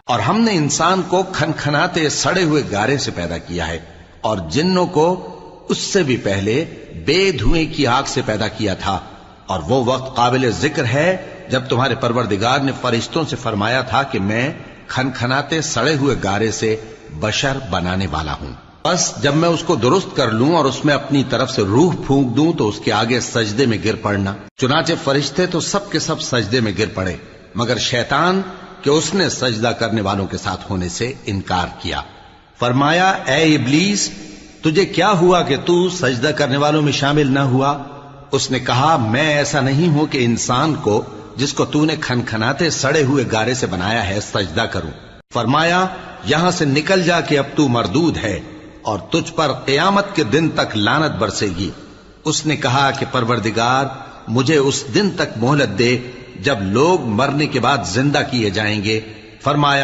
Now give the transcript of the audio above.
اور ہم نے انسان کو کھنکھناتے سڑے ہوئے گارے سے پیدا کیا ہے، اور جنوں کو اس سے بھی پہلے بے دھوئیں کی آگ سے پیدا کیا تھا۔ اور وہ وقت قابل ذکر ہے جب تمہارے پروردگار نے فرشتوں سے فرمایا تھا کہ میں کھنکھناتے سڑے ہوئے گارے سے بشر بنانے والا ہوں، بس جب میں اس کو درست کر لوں اور اس میں اپنی طرف سے روح پھونک دوں تو اس کے آگے سجدے میں گر پڑنا۔ چنانچہ فرشتے تو سب کے سب سجدے میں گر پڑے مگر شیطان کہ اس نے سجدہ کرنے والوں کے ساتھ ہونے سے انکار کیا۔ فرمایا اے ابلیس، تجھے کیا ہوا کہ تو سجدہ کرنے والوں میں شامل نہ ہوا؟ اس نے کہا میں ایسا نہیں ہوں کہ انسان کو جس کو تو نے کھنکھناتے سڑے ہوئے گارے سے بنایا ہے سجدہ کروں۔ فرمایا یہاں سے نکل جا کہ اب تو مردود ہے اور تجھ پر قیامت کے دن تک لعنت برسے گی۔ اس نے کہا کہ پروردگار مجھے اس دن تک مہلت دے جب لوگ مرنے کے بعد زندہ کیے جائیں گے۔ فرمایا